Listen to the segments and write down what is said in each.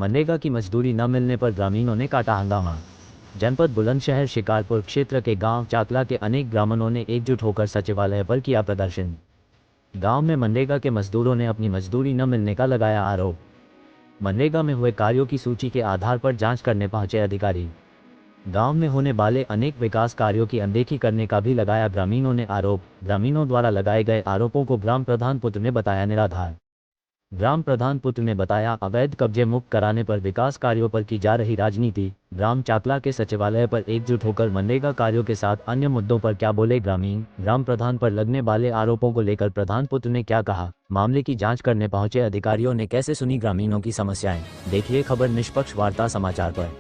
मनरेगा की मजदूरी न मिलने पर ग्रामीणों ने काटा हंगामा। जनपद बुलंदशहर शिकारपुर क्षेत्र के गांव चाकला के अनेक ग्रामीणों ने एकजुट होकर सचिवालय पर किया प्रदर्शन। गांव में मनरेगा के मजदूरों ने अपनी मजदूरी न मिलने का लगाया आरोप। मनरेगा में हुए कार्यों की सूची के आधार पर जांच करने पहुंचे अधिकारी। गांव में होने वाले अनेक विकास कार्यों की अनदेखी करने का भी लगाया ग्रामीणों ने आरोप। ग्रामीणों द्वारा लगाए गए आरोपों को ग्राम प्रधान पुत्र ने बताया निराधार। ग्राम प्रधान पुत्र ने बताया, अवैध कब्जे मुक्त कराने पर विकास कार्यों पर की जा रही राजनीति। ग्राम चाकला के सचिवालय पर एकजुट होकर मनरेगा कार्यों के साथ अन्य मुद्दों पर क्या बोले ग्रामीण। ग्राम प्रधान पर लगने वाले आरोपों को लेकर प्रधान पुत्र ने क्या कहा, मामले की जांच करने पहुंचे अधिकारियों ने कैसे सुनी ग्रामीणों की समस्याएं। देखिए खबर निष्पक्ष वार्ता समाचार पर।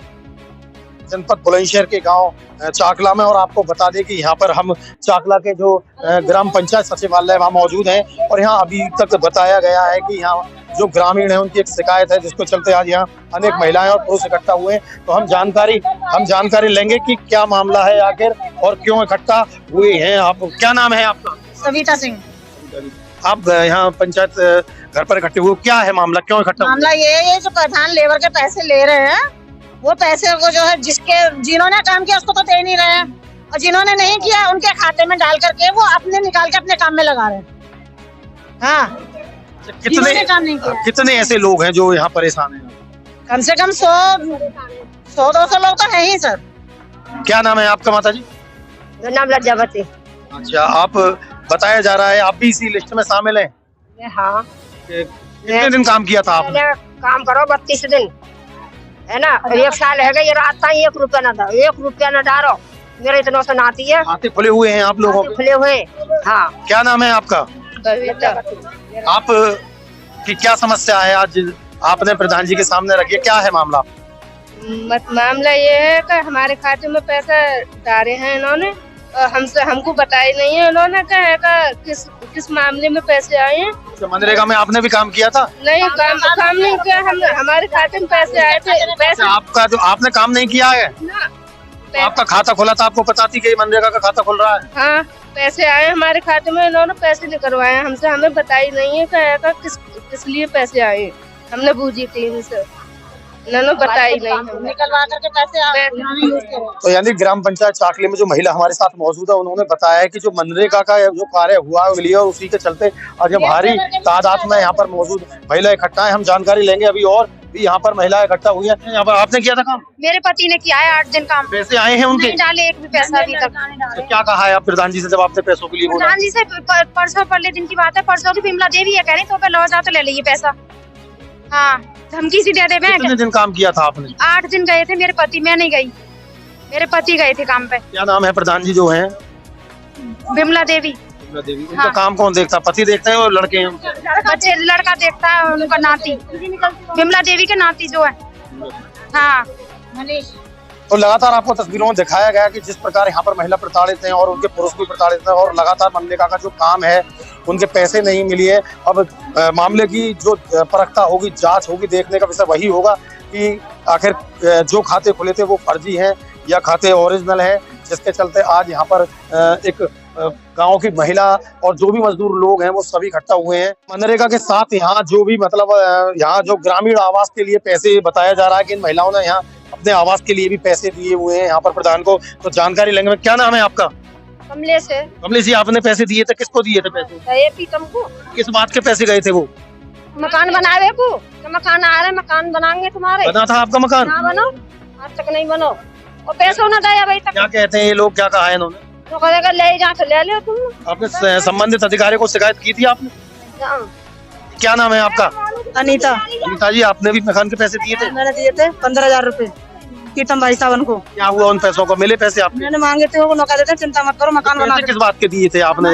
जनपद बुलंदशहर के गांव चाकला में, और आपको बता दें कि यहाँ पर हम चाकला के जो ग्राम पंचायत सचिवालय वहाँ मौजूद हैं और यहाँ अभी तक बताया गया है कि यहाँ जो ग्रामीण हैं उनकी एक शिकायत है, जिसको चलते आज यहाँ अनेक महिलाएं और पुरुष इकट्ठा हुए हैं। तो हम जानकारी लेंगे कि क्या मामला है आखिर और क्यों इकट्ठा हुए हैं। आप क्या नाम है आपका? सविता सिंह। आप यहाँ पंचायत घर पर इकट्ठे हुए, क्या है मामला, क्यों इकट्ठा? मामला ये है, जो प्रधान लेबर के पैसे ले रहे हैं, वो पैसे को जो है जिन्होंने काम किया उसको तो दे नहीं रहे हैं, और जिन्होंने नहीं किया उनके खाते में डाल करके वो अपने निकाल के अपने काम में लगा रहे हैं। हाँ, कितने ऐसे लोग हैं जो यहाँ परेशान हैं? कम से कम 100-200 लोग तो है ही सर। क्या नाम है आपका माता जी? मेरा नाम लज्जावती। अच्छा, आप बताया जा रहा है आप भी इसी लिस्ट में शामिल हैं? हाँ। कितने दिन काम किया था आपने? काम करो 32 दिन है ना, 1 साल है ये रात का 1 रुपया न दो, 1 रुपया न डालो, मेरे इतना से आती है। खाते खुले हुए हैं आप लोगों के? खुले हुए। हाँ। क्या नाम है आपका? आप की क्या समस्या है आज आपने प्रधान जी के सामने रखी है, क्या है मामला? मामला ये है कि हमारे खाते में पैसा डाले हैं इन्होंने, हमको बताया नहीं है इन्होंने किस मामले में पैसे आए हैं। मनरेगा में आपने भी काम किया था? नहीं, काम नहीं किया, हमारे खाते में पैसे आए थे। पैसे आपका जो आपने काम नहीं किया है ना, तो आपका खाता खुला था, आपको पता थी कि मनरेगा का खाता खुल रहा है? हाँ, पैसे आए हमारे खाते में, इन्होंने पैसे निकलवाए हमसे, हमें बताई नहीं है किस लिए पैसे आए। हमने पूछी थी इनसे, इन्होंने बताई नहीं, निकलवा करके पैसे। तो यानी ग्राम पंचायत चाकले में जो महिला हमारे साथ मौजूद है उन्होंने बताया है कि जो मनरेगा का जो कार्य हुआ है और उसी के चलते आज भारी तादाद में यहाँ पर मौजूद महिला इकट्ठा है। हम जानकारी लेंगे अभी और भी यहाँ पर महिलाएं इकट्ठा हुई है। यहाँ पर आपने किया था काम? मेरे पति ने किया है 8 दिन काम। पैसे आए हैं उनके? नहीं डाले एक भी पैसा अभी तक। तो क्या कहा है आप प्रधान जी से जब आपने पैसों के लिए बोला? प्रधान जी से परसों परले दिन की बात है, परसों की विमला देवी है, कह रही तो लो जाओ तो ले लीजिए पैसा। हाँ, धमकी सी दे दे। कितने दिन काम किया था आपने? 8 दिन गए थे मेरे पति, मैं नहीं गई, मेरे पति गए थे काम पे। क्या नाम है प्रधान जी जो है? विमला देवी। उनका काम कौन देखता? पति देखता है और लड़के हैं? बच्चे, लड़का देखता है, उनका नाती, विमला देवी के नाती जो है। हाँ। तो लगातार आपको तस्वीरों में दिखाया गया कि जिस प्रकार यहाँ पर महिला प्रताड़ित हैं और उनके पुरुष भी प्रताड़ित हैं और लगातार मनरेगा का जो काम है उनके पैसे नहीं मिले। अब मामले की जो परखता होगी, जांच होगी, देखने का विषय वही होगा कि आखिर जो खाते खुले थे वो फर्जी हैं या खाते ओरिजिनल हैं, जिसके चलते आज यहाँ पर एक गांव की महिला और जो भी मजदूर लोग हैं वो सभी इकट्ठा हुए हैं। मनरेगा के साथ यहाँ जो भी यहाँ जो ग्रामीण आवास के लिए पैसे बताया जा रहा है कि इन महिलाओं ने यहाँ अपने आवास के लिए भी पैसे दिए हुए हैं यहाँ पर प्रधान को। तो जानकारी लेंगे। क्या नाम है आपका? कमलेश है। कमलेश जी, आपने पैसे दिए थे, किसको दिए थे पैसे? पीतम को। किस बात के पैसे गए थे वो? मकान बनावे को, मकान आ रहा है, मकान बनाएंगे तुम्हारे। बना था आपका मकान? ना बनो, आज तक नहीं बनो, और पैसों न दिया भाई तक। क्या कहते हैं ये लोग, क्या कहा है इन्होंने? तो कहेगा ले जा तो ले लो तुम। आपने संबंधित अधिकारी को शिकायत की थी आपने? क्या नाम है आपका? अनीता। अनीता जी, आपने भी मकान के पैसे दिए थे? मैंने दिए थे 15,000 रूपए पीतम भाई सावन को। क्या हुआ उन पैसों को? मिले पैसे आपने? मैंने मांगे थे, वो मौका देते, चिंता मत करो, मकान बना। किस बात के दिए थे आपने?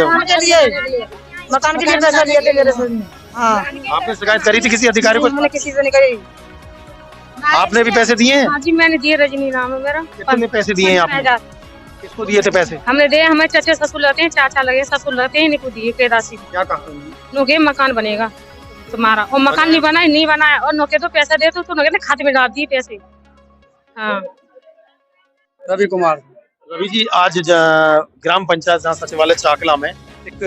मकान के लिए पैसा दिए थे मेरे से। हाँ। आपने शिकायत करी थी किसी अधिकारी को? मैंने किसी से नहीं करी। आपने भी पैसे दिए हैं? हाँ जी, मैंने दिए, रजनी नाम है मेरा। कितने पैसे दिए हैं आपने? किसको दिए थे पैसे? हमने दिए, हमारे चाचा ससुर रहते हैं, चाचा लगे ससुर रहते हैं, इनको दिए कैदासी। क्या कहा? नोके मकान बनेगा तुम्हारा, और मकान नहीं बनाया और नोके तो पैसा दे तो नोके खाते में डाल दिए पैसे। हाँ। रवि कुमार। रवि जी, आज ग्राम पंचायत सचिवालय चाकला में एक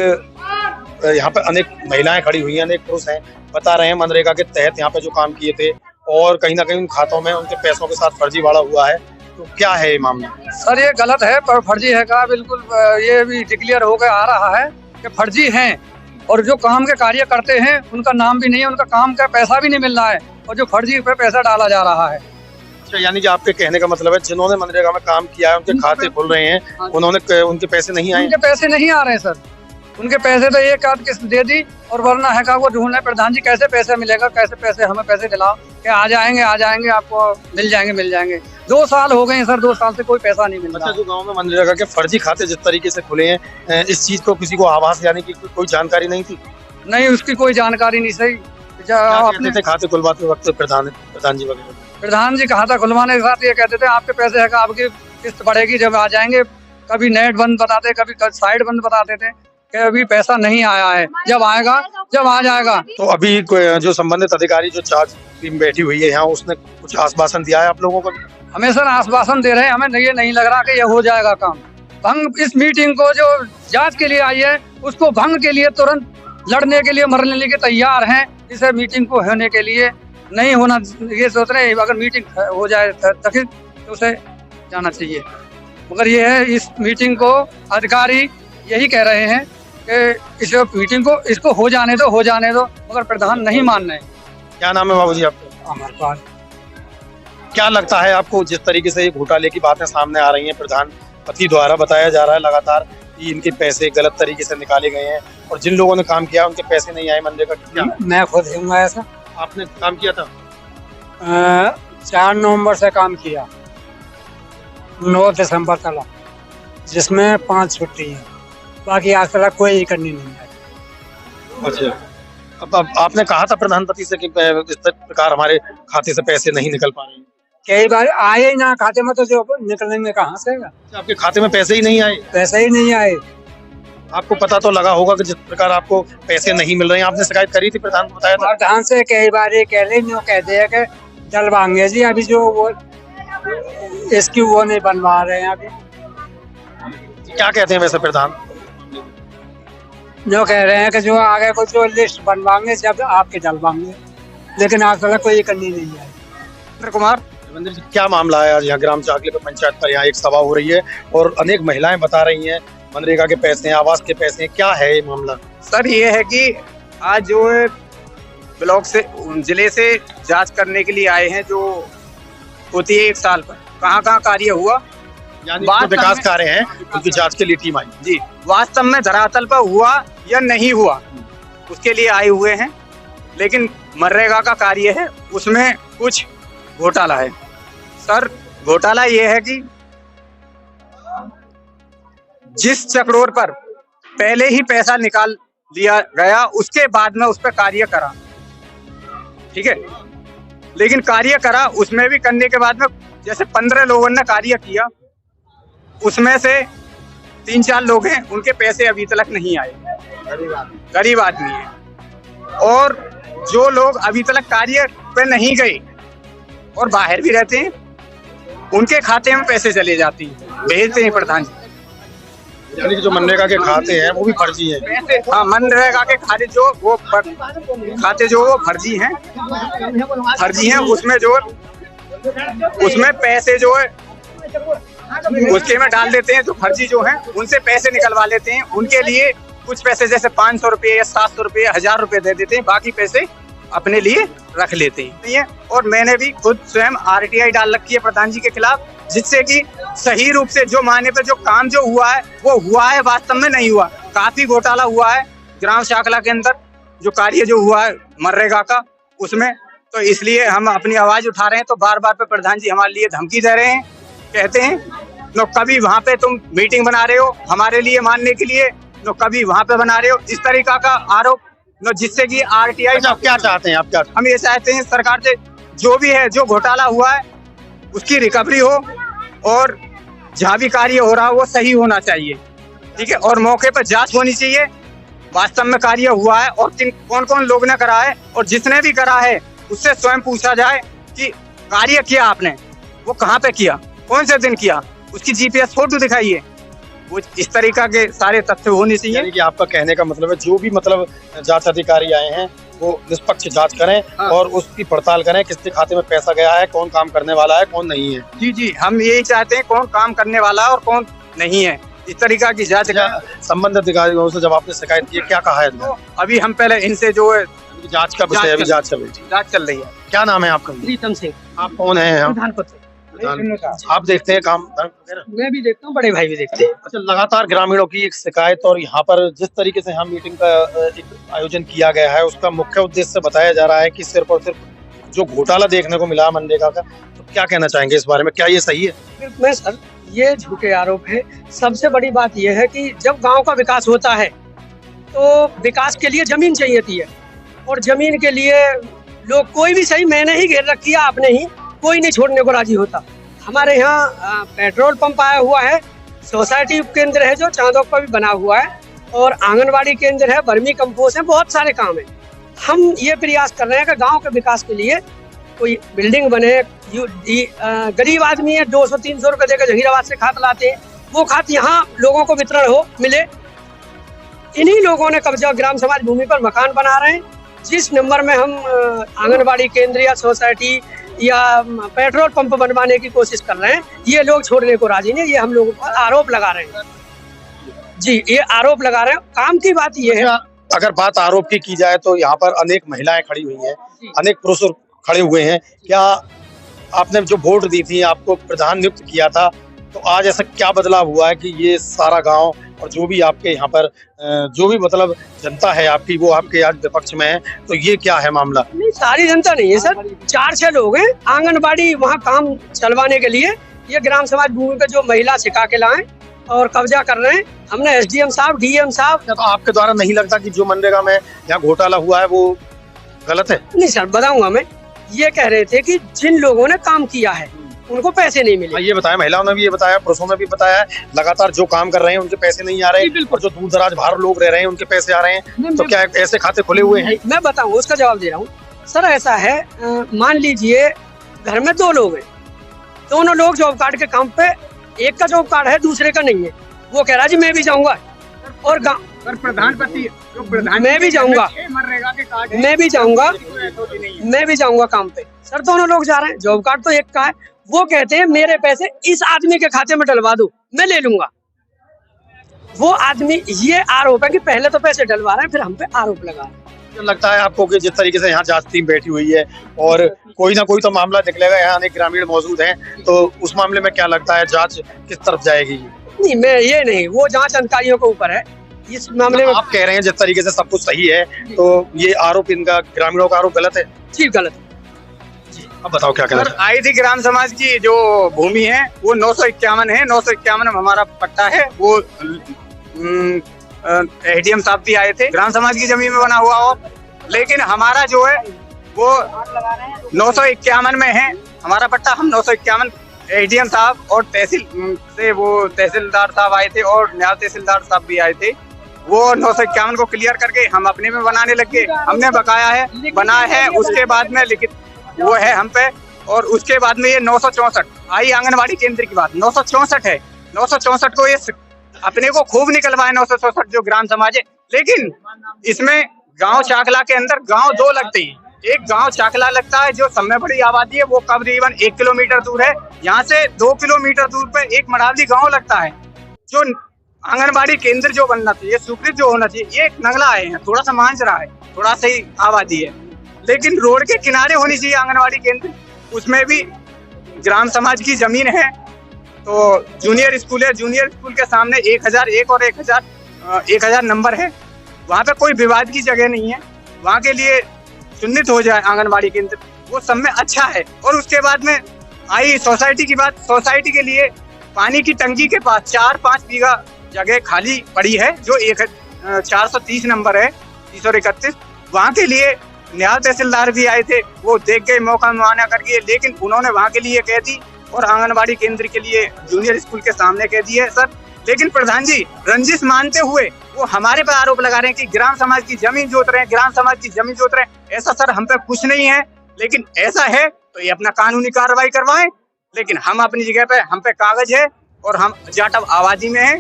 यहाँ पे अनेक महिलाएं खड़ी हुई हैं, अनेक पुरुष हैं, बता रहे हैं मनरेगा के तहत यहाँ पे जो काम किए थे और कहीं ना कहीं उन खातों में उनके पैसों के साथ फर्जीवाड़ा हुआ है, तो क्या है ये मामला? सर ये गलत है, पर फर्जी है का बिल्कुल ये भी डिक्लेयर होकर आ रहा है कि फर्जी हैं, और जो काम के कार्य करते हैं उनका नाम भी नहीं है, उनका काम का पैसा भी नहीं मिल रहा है, और जो फर्जी पे पैसा डाला जा रहा है। अच्छा, यानी कि आपके कहने का मतलब है जिन्होंने मनरेगा में काम किया है उनके खाते खुल रहे हैं, उन्होंने उनके पैसे नहीं आए? उनके पैसे नहीं आ रहे सर, उनके पैसे तो एक आध किस्त दे दी, और वरना है का वो ढूंढ रहे प्रधान जी कैसे पैसे मिलेगा, कैसे पैसे हमें पैसे दिलाओ, क्या आ जाएंगे आपको मिल जाएंगे। 2 साल हो गए हैं सर, 2 साल से कोई पैसा नहीं मिल रहा। अच्छा, जो गांव में मनरेगा के फर्जी खाते जिस तरीके से खुले हैं, इस चीज को किसी को आभास यानी कि कोई जानकारी नहीं थी? नहीं, उसकी कोई जानकारी नहीं सही। कहते थे खाते खुलवाते वक्त प्रधान जी वगैरह? प्रधान जी खाता खुलवाने के साथ ये कहते थे आपके पैसे है आपकी किस्त बढ़ेगी जब आ जाएंगे। कभी नेट बंद बताते, कभी साइड बंद बताते थे कि अभी पैसा नहीं आया है, जब आ जाएगा। तो अभी जो संबंधित अधिकारी जो चार्ज टीम बैठी हुई है यहाँ, उसने कुछ आश्वासन दिया है आप लोगों को? हमें सर आश्वासन दे रहे हैं, हमें ये नहीं लग रहा कि ये हो जाएगा काम। भंग इस मीटिंग को जो जांच के लिए आई है उसको भंग के लिए तुरंत लड़ने के लिए मरने के तैयार हैं। इसे मीटिंग को होने के लिए नहीं होना, ये सोच रहे हैं अगर मीटिंग हो जाए तक तो उसे जाना चाहिए, मगर ये है इस मीटिंग को अधिकारी यही कह रहे हैं कि इस मीटिंग को इसको हो जाने दो, मगर प्रधान नहीं मान रहे। क्या नाम है बाबूजी आपका? अमरपाल। क्या लगता है आपको, जिस तरीके से ये घोटाले की बातें सामने आ रही हैं, प्रधानपति द्वारा बताया जा रहा है लगातार कि इनके पैसे गलत तरीके से निकाले गए हैं और जिन लोगों ने काम किया उनके पैसे नहीं आए मनरेगा? क्या मैं खुद हूँ ऐसा। आपने काम किया था? 4 नवंबर से काम किया, 9 दिसंबर तक, जिसमें 5 छुट्टी है, बाकी आज तक कोई करनी नहीं है। अच्छा, अब आपने कहा था प्रधानपति से कि इस प्रकार हमारे खाते से पैसे नहीं निकल पा रहे हैं? कई बार आए ही ना खाते में, तो जो निकलेंगे कहाँ से? आपके खाते में पैसे ही नहीं आए? पैसे ही नहीं आए। आपको पता तो लगा होगा कि जिस प्रकार आपको पैसे नहीं मिल रहे हैं, आपने शिकायत करी थी, प्रधान को बताया था? प्रधान से कई बार ये कह रहे कहते हैं कि डलवाएंगे जी, अभी जो वो इसकी वो नहीं बनवा रहे हैं अभी। क्या कहते हैं वैसे प्रधान? जो कह रहे हैं कि जो आगे को जो लिस्ट बनवाएंगे जब आपके डलवाएंगे, लेकिन आज तक कोई करनी नहीं है। कुमार देवेंद्र जी, क्या मामला है आज यहाँ ग्राम चाकले पर पंचायत पर? यहाँ एक सभा हो रही है और अनेक महिलाएं बता रही हैं मनरेगा के पैसे हैं, आवास के पैसे हैं, क्या है ये मामला? सर ये है कि आज जो है ब्लॉक से जिले से जांच करने के लिए आए हैं, जो होती है 1 साल पर कहाँ कार्य हुआ, यानी जो विकास कार्य हैं उनकी जांच के लिए टीम आई जी, वास्तव में धरातल पर हुआ या नहीं हुआ उसके लिए आए हुए हैं। लेकिन मनरेगा का कार्य है, उसमें कुछ घोटाला है। सर घोटाला ये है कि जिस चक्रोर पर पहले ही पैसा निकाल लिया गया, उसके बाद में उस पर कार्य करा, ठीक है, लेकिन कार्य करा उसमें भी करने के बाद में जैसे 15 लोगों ने कार्य किया, उसमें से 3-4 लोग हैं उनके पैसे अभी तक नहीं आए, गरीब आदमी है। और जो लोग अभी तक कार्य पे नहीं गए और बाहर भी रहते हैं, उनके खाते में पैसे चले जाते हैं, भेजते हैं प्रधान जी। यानी कि जो मनरेगा के खाते हैं वो भी फर्जी हैं? हाँ, मनरेगा के खाते जो वो फर्जी हैं, उसमें पैसे जो है उसके में डाल देते हैं। जो फर्जी जो हैं उनसे पैसे निकलवा लेते हैं, उनके लिए कुछ पैसे जैसे 500 रुपये या 700 रुपये, 1000 रुपये दे देते हैं, बाकी पैसे अपने लिए रख लेते हैं। और मैंने भी खुद स्वयं RTI डाल रखी है प्रधान जी के खिलाफ, जिससे कि सही रूप से जो माने पे जो काम जो हुआ है वो हुआ है, वास्तव में नहीं हुआ। काफी घोटाला हुआ है ग्राम शाकला के अंदर, जो कार्य जो हुआ है मनरेगा का उसमें, तो इसलिए हम अपनी आवाज उठा रहे हैं। तो बार बार पे प्रधान जी हमारे लिए धमकी दे रहे हैं, कहते हैं न कभी वहाँ पे तुम मीटिंग बना रहे हो हमारे लिए मानने के लिए, न कभी वहाँ पे बना रहे हो, इस तरीका का आरोप, न जिससे कि RTI। आप क्या चाहते हैं? आप क्या? हम ये चाहते हैं सरकार से जो भी है, जो घोटाला हुआ है उसकी रिकवरी हो, और जहाँ भी कार्य हो रहा है वो सही होना चाहिए, ठीक है, और मौके पर जांच होनी चाहिए, वास्तव में कार्य हुआ है और कौन कौन लोग ने करा है, और जिसने भी करा है उससे स्वयं पूछा जाए कि कार्य किया आपने, वो कहाँ पे किया, कौन से दिन किया, उसकी GPS फोटो दिखाइए। वो इस तरीका के सारे तथ्य होने चाहिए। यानी कि आपका कहने का मतलब है जो भी मतलब जांच अधिकारी आए हैं वो निष्पक्ष जांच करें और उसकी पड़ताल करें किसके खाते में पैसा गया है, कौन काम करने वाला है, कौन नहीं है। जी जी, हम यही चाहते हैं, कौन काम करने वाला है और कौन नहीं है, इस तरीका की जांच का। संबंधित अधिकारियों से जब आपने शिकायत की, क्या कहा है? तो अभी हम पहले इनसे जो है जांच का विषय अभी जांच चल रही है। क्या नाम है आपका? प्रीतम सिंह, आप कौन है यहाँ? आप देखते हैं काम वगैरह? मैं भी देखता हूँ, बड़े भाई भी देखते हैं। अच्छा, लगातार ग्रामीणों की एक शिकायत और यहाँ पर जिस तरीके से यहाँ मीटिंग का एक आयोजन किया गया है, उसका मुख्य उद्देश्य बताया जा रहा है कि सिर्फ और सिर्फ जो घोटाला देखने को मिला मनरेगा का, तो क्या कहना चाहेंगे इस बारे में? क्या ये सही है? मैं सर, ये झूठे आरोप है। सबसे बड़ी बात यह है कि जब गांव का विकास होता है तो विकास के लिए जमीन चाहिए है, और जमीन के लिए लोग कोई भी सही, मैंने ही घेर रखी है, आपने ही, कोई नहीं छोड़ने को राजी होता। हमारे यहाँ पेट्रोल पंप आया हुआ है, सोसाइटी केंद्र है जो चांदोक पर भी बना हुआ है, और आंगनबाड़ी केंद्र है, वर्मी कंपोस्ट है, बहुत सारे काम है। हम ये प्रयास कर रहे हैं कि गांव के विकास के लिए कोई बिल्डिंग बने। गरीब आदमी है, 200-300 रुपए देकर जहीराबाद से खाद लाते हैं, वो खाद यहाँ लोगों को वितरण हो, मिले। इन्हीं लोगों ने कब्जा ग्राम समाज भूमि पर मकान बना रहे हैं। जिस नंबर में हम आंगनबाड़ी केंद्र या सोसाइटी या पेट्रोल पंप बनवाने की कोशिश कर रहे हैं, ये लोग छोड़ने को राजी नहीं। ये हम लोगों पर आरोप लगा रहे हैं जी, ये आरोप लगा रहे हैं। काम की बात ये है, अगर बात आरोप की जाए तो यहाँ पर अनेक महिलाएं खड़ी हुई हैं, अनेक पुरुष खड़े हुए हैं। क्या आपने जो वोट दी थी, आपको प्रधान नियुक्त किया था, तो आज ऐसा क्या बदलाव हुआ है कि ये सारा गांव और जो भी आपके यहाँ पर जो भी मतलब जनता है आपकी, वो आपके आज विपक्ष में है, तो ये क्या है मामला? नहीं, सारी जनता नहीं है सर, 4-6 लोग हैं आंगनबाड़ी वहाँ काम चलवाने के लिए। ये ग्राम समाज भूमि पे जो महिला सिखा के लाए और कब्जा कर रहे हैं। हमने SDM साहब, DM साहब। तो आपके द्वारा नहीं लगता कि जो मनरेगा में यहाँ घोटाला हुआ है वो गलत है? नहीं सर, बताऊंगा मैं। ये कह रहे थे कि जिन लोगों ने काम किया है उनको पैसे नहीं मिले। ये बताया, महिलाओं ने भी ये बताया, पुरुषों ने भी बताया, लगातार जो काम कर रहे हैं उनके पैसे नहीं आ रहे, और जो दूर दराज बाहर लोग रह रहे हैं उनके पैसे आ रहे हैं। तो क्या ऐसे खाते खुले हुए हैं? मैं बताऊं, उसका जवाब दे रहा हूँ सर। ऐसा है, मान लीजिए घर में 2 लोग हैं, दोनों लोग जॉब कार्ड के काम पे, एक का जॉब कार्ड है, दूसरे का नहीं है। वो कह रहा जी मैं भी जाऊंगा, और प्रधानपति मैं भी जाऊंगा, मैं भी जाऊंगा काम पे। सर दोनों लोग जा रहे हैं, जॉब कार्ड तो एक का है। वो कहते हैं मेरे पैसे इस आदमी के खाते में डलवा दो, मैं ले लूंगा। वो आदमी, ये आरोप है कि पहले तो पैसे डलवा रहे हैं, फिर हम पे आरोप लगा रहे हैं। लगता है आपको कि जिस तरीके से यहाँ जांच टीम बैठी हुई है और कोई ना कोई तो मामला निकलेगा, यहाँ अनेक ग्रामीण मौजूद हैं, तो उस मामले में क्या लगता है जांच किस तरफ जाएगी? नहीं, मैं ये नहीं, वो जांच अधिकारियों के ऊपर है। इस मामले में आप कह रहे हैं जिस तरीके से सब कुछ सही है, तो ये आरोप, इनका ग्रामीणों का आरोप गलत है? जी गलत है। अब बताओ क्या कहना? आई थी ग्राम समाज की जो भूमि है वो 951 है, 951 में हमारा पट्टा है। वो SDM साहब भी आए थे, ग्राम समाज की जमीन में बना हुआ हो, लेकिन हमारा जो है वो 951 में है हमारा पट्टा। हम 951 SDM साहब और तहसील से वो तहसीलदार साहब आए थे और नायब तहसीलदार साहब भी आए थे। वो 951 को क्लियर करके हम अपने में बनाने लगे। हमने बकाया है, बना है, उसके बाद में लिखित वो है हम पे। और उसके बाद में ये 964 आई आंगनबाड़ी केंद्र की बात, 964 है। 964 को ये अपने को खूब निकलवाए, 964 जो ग्राम समाज है। लेकिन इसमें गांव चाकला के अंदर गांव 2 लगते हैं। एक गांव चाकला लगता है जो सब में बड़ी आबादी है, वो करीबन 1 किलोमीटर दूर है। यहाँ से 2 किलोमीटर दूर पे एक मड़ावली गांव लगता है। जो आंगनबाड़ी केंद्र जो बनना चाहिए, स्वीकृत जो होना चाहिए, ये नंगला आए हैं, थोड़ा सा मांझरा है, थोड़ा सही आबादी है, लेकिन रोड के किनारे होनी चाहिए आंगनबाड़ी केंद्र। उसमें भी ग्राम समाज की जमीन है। तो जूनियर स्कूल है, जूनियर स्कूल के सामने 1001 और 1000 नंबर है। वहाँ पे कोई विवाद की जगह नहीं है, वहाँ के लिए चिन्हित हो जाए आंगनबाड़ी केंद्र, वो सब में अच्छा है। और उसके बाद में आई सोसाइटी की बात। सोसाइटी के लिए पानी की टंकी के पास 4-5 बीघा जगह खाली पड़ी है, जो 430 नंबर है, 331। वहाँ के लिए नायब तहसीलदार भी आए थे, वो देख गए, मौका मुआयना करके, लेकिन उन्होंने वहाँ के लिए कह दी और आंगनबाड़ी केंद्र के लिए जूनियर स्कूल के सामने कह दिए सर। लेकिन प्रधान जी रंजिश मानते हुए वो हमारे पर आरोप लगा रहे हैं कि ग्राम समाज की जमीन जोत रहे हैं, ग्राम समाज की जमीन जोत रहे हैं। ऐसा सर हम पे कुछ नहीं है, लेकिन ऐसा है तो ये अपना कानूनी कार्रवाई करवाएं। लेकिन हम अपनी जगह पे, हम पे कागज है और हम जाटव आबादी में है,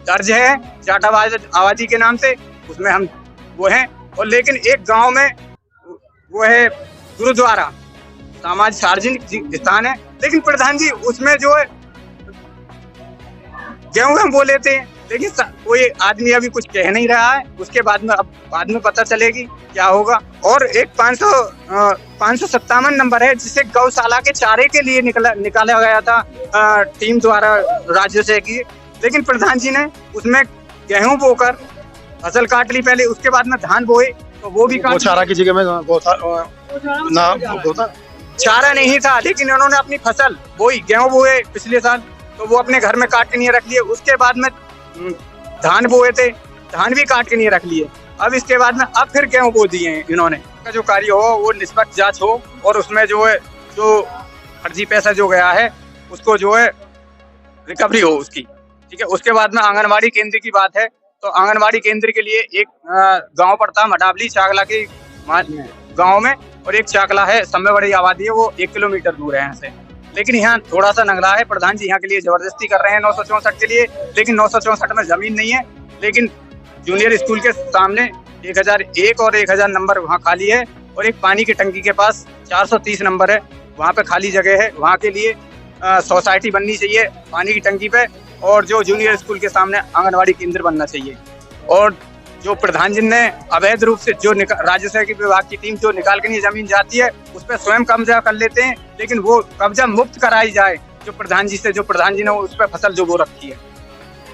दर्ज है जाटव आबादी के नाम से, उसमें हम वो हैं। और लेकिन एक गांव में वो है गुरुद्वारा, सामाजिक सार्वजनिक स्थान है, लेकिन प्रधान जी उसमें जो है गेहूं हम बोले थे, लेकिन कोई आदमी अभी कुछ कह नहीं रहा है। उसके बाद में अब बाद में पता चलेगी क्या होगा। और एक 557 नंबर है जिसे गौशाला के चारे के लिए निकाला गया था टीम द्वारा राज्य से की, लेकिन प्रधान जी ने उसमें गेहूं बोकर फसल काट ली पहले, उसके बाद में धान बोए तो वो भी चारा की जगह में चारा नहीं था, लेकिन उन्होंने अपनी फसल बोई, गेहूं बोए पिछले साल, तो वो अपने घर में काट के नहीं रख लिए। उसके बाद में धान बोए थे, धान भी काट के नहीं रख लिए। अब इसके बाद में अब फिर गेहूं बो दिए हैं इन्होंने। जो कार्य हो वो निष्पक्ष जांच हो और उसमें जो है जो फर्जी पैसा जो गया है उसको जो है रिकवरी हो उसकी, ठीक है। उसके बाद में आंगनबाड़ी केंद्र की बात है, तो आंगनबाड़ी केंद्र के लिए एक गांव पड़ता मडावली चाकला के गांव में, और एक चाकला है समय बड़ी आबादी है, वो 1 किलोमीटर दूर है यहाँ से। लेकिन यहाँ थोड़ा सा नंगला है, प्रधान जी यहाँ के लिए जबरदस्ती कर रहे हैं 964 के लिए, लेकिन 964 में जमीन नहीं है। लेकिन जूनियर स्कूल के सामने 1001 और 1000 नंबर वहाँ खाली है, और एक पानी की टंकी के पास 430 नंबर है, वहाँ पे खाली जगह है। वहाँ के लिए सोसाइटी बननी चाहिए पानी की टंकी पे, और जो जूनियर स्कूल के सामने आंगनबाड़ी केंद्र बनना चाहिए। और जो प्रधान जी ने अवैध रूप से जो राज्य सरकार विभाग की टीम जो निकाल के जमीन जाती है उस पर स्वयं कब्जा कर लेते हैं, लेकिन वो कब्जा मुक्त कराई जाए जो प्रधान जी से, जो प्रधान जी ने उस पर फसल जो बो रखी है।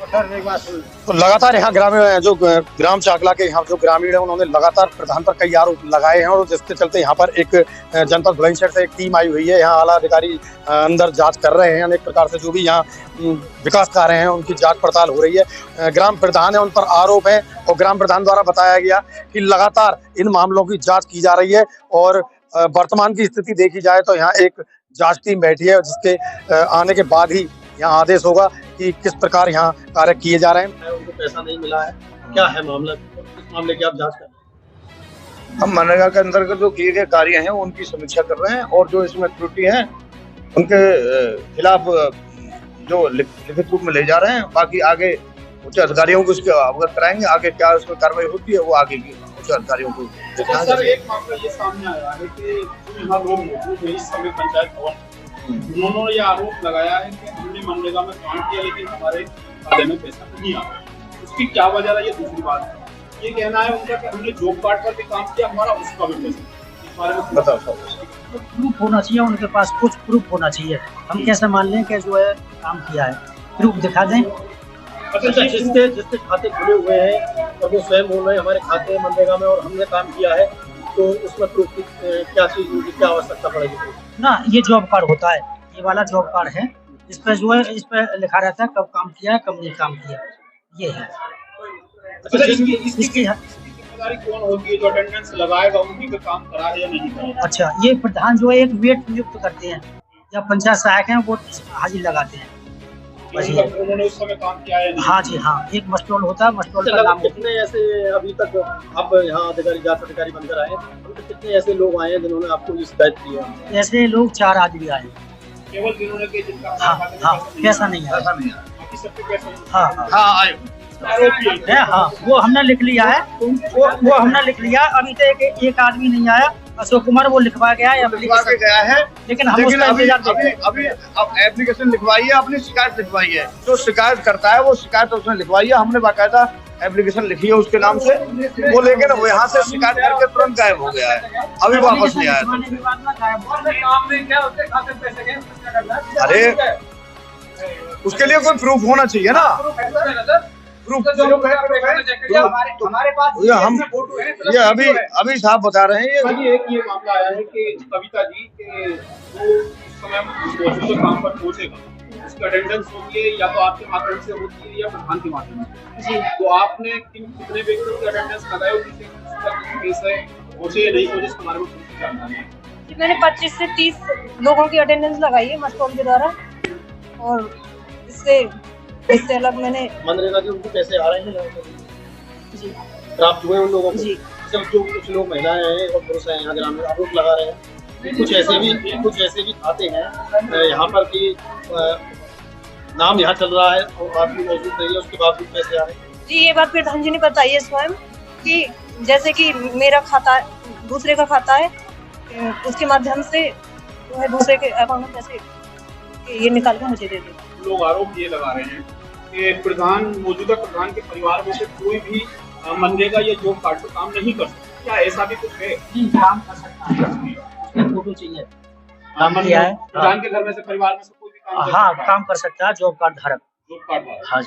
तो लगातार यहाँ ग्राम चाकला के यहाँ जो ग्रामीण है उन्होंने लगातार प्रधान पर कई आरोप लगाए हैं, और जिसके चलते यहाँ पर एक जनपद बुलंदशहर से एक टीम आई हुई है। यहाँ आला अधिकारी अंदर जांच कर रहे हैं, अनेक प्रकार से जो भी यहाँ विकास कार्य हैं उनकी जांच पड़ताल हो रही है। ग्राम प्रधान है, उन पर आरोप है, और ग्राम प्रधान द्वारा बताया गया कि लगातार इन मामलों की जाँच की जा रही है। और वर्तमान की स्थिति देखी जाए तो यहाँ एक जाँच टीम बैठी है, जिसके आने के बाद ही यहाँ आदेश होगा कि किस प्रकार यहाँ कार्य किए जा रहे हैं। उनको पैसा नहीं मिला है, क्या है मामला, इस मामले की आप जांच कर रहे हैं? हम मनरेगा के अंतर्गत जो किए गए कार्य हैं उनकी समीक्षा कर रहे हैं, और जो इसमें त्रुटि है उनके खिलाफ जो लिखित रूप में ले जा रहे हैं। बाकी आगे उच्च अधिकारियों को इसके अवगत कराएंगे, आगे क्या उसमें कार्रवाई होती है वो आगे की उच्च अधिकारियों को। सर एक मामला ये सामने आया है कि यहाँ लोग मौजूद है इस समय पंचायत भवन, उन्होंने ये आरोप लगाया है कि हमने मनरेगा में काम किया लेकिन हमारे खाते में पैसा नहीं आया। उसकी क्या वजह है, ये दूसरी बात है। ये कहना है उनका कि हमने जॉब कार्ड पर भी काम किया, हमारा उसका भी पैसा। इस बारे में बताओ सर। प्रूफ होना चाहिए उनके पास, कुछ प्रूफ होना चाहिए। हम कैसे मान लें कि जो है काम किया है, प्रूफ दिखा दें। अच्छा, जिसके खाते खुले हुए हैं और वो स्वयं बोल रहे हैं हमारे खाते मनरेगा में और हमने काम किया है, तो उसमें प्रूफ की क्या चीज होगी, क्या आवश्यकता पड़ेगी ना? ये जॉब कार्ड होता है, ये वाला जॉब कार्ड है, इस पर जो है इस पर लिखा रहता है कब काम किया है कब नहीं काम किया, ये है। अच्छा, इसकी जिम्मेदारी कौन होगी, जो अटेंडेंस लगाएगा उनकी पे काम करा है या नहीं करा? अच्छा, ये प्रधान जो है एक वेट नियुक्त करते हैं, या पंचायत सहायक हैं वो हाजिर लगाते हैं। उन्होंने उस समय काम किया है? हाँ जी हाँ, एक मस्टोल होता है, मस्टोल का नाम। कितने ऐसे अभी तक आप यहाँ अधिकारी जांच अधिकारी बनकर आए, कितने ऐसे लोग आए हैं जिन्होंने आपको ये शिकायत की है? ऐसे लोग 4 आदमी आए। केवल जिन्होंने के जिनका पैसा नहीं है, हाँ आए है, हाँ वो हमने लिख लिया है, वो हमने लिख लिया। अभी तक एक आदमी नहीं आया, अशोक कुमार वो लिखवा गया है, गया है, लेकिन हम उसका इंतजार करते हैं। अभी एप्लीकेशन लिखवाई है, अपनी शिकायत लिखवाई है। जो शिकायत करता है वो शिकायत उसने लिखवाई है, हमने बाकायदा एप्लीकेशन लिखी है उसके नाम से, वो लेकिन वो यहाँ से शिकायत करके तुरंत गायब हो गया है, अभी वापस नहीं आया। अरे उसके लिए कोई प्रूफ होना चाहिए ना, प्रूफ हमारे पास हम ये अभी साहब बता रहे हैं। ये मामला आया है कि कविता जी के जो समय मौजूदा काम पर पहुंचेगा उसकी अटेंडेंस होती है या तो आपके माध्यम से होती है या प्रधान के माध्यम से जी। तो आपने कितने व्यक्तियों की अटेंडेंस लगाई और किसी पहुंचे या नहीं पहुंचे इसके बारे में जानकारी है? मैंने 25 से 30 लोगों की अटेंडेंस लगाई है मस्टोल के द्वारा, और इससे अलग मैंने मनरेगा के उनको पैसे आ रहे हैं जी, प्राप्त हुए उन लोगों को जी। जब जो कुछ लोग महिलाएं हैं और पुरुष हैं यहाँ ग्रामीण आरोप लगा रहे हैं, कुछ ऐसे भी खाते हैं यहाँ पर कि नाम यहाँ चल रहा है और आदमी मौजूद नहीं है, उसके बावजूद पैसे आ रहे हैं जी। ये बात प्रधान जी ने बताई है स्वयं कि जैसे कि मेरा खाता दूसरे का खाता है उसके माध्यम से जो है दूसरे के अकाउंट में पैसे ये निकाल के मुझे दे दे। लोग आरोप ये लगा रहे हैं कि मौजूदा प्रधान के परिवार में से कोई भी मनरेगा या जॉब कार्ड पर काम नहीं कर सकता। क्या ऐसा भी कुछ है? काम कर सकता है, फोटो चाहिए, काम किया है। प्रधान के घर में से परिवार में से कोई भी काम कर हाँ, सकता है? काम कर सकता है जॉब कार्ड धारक। जॉब कार्ड वाला। हाँ जी।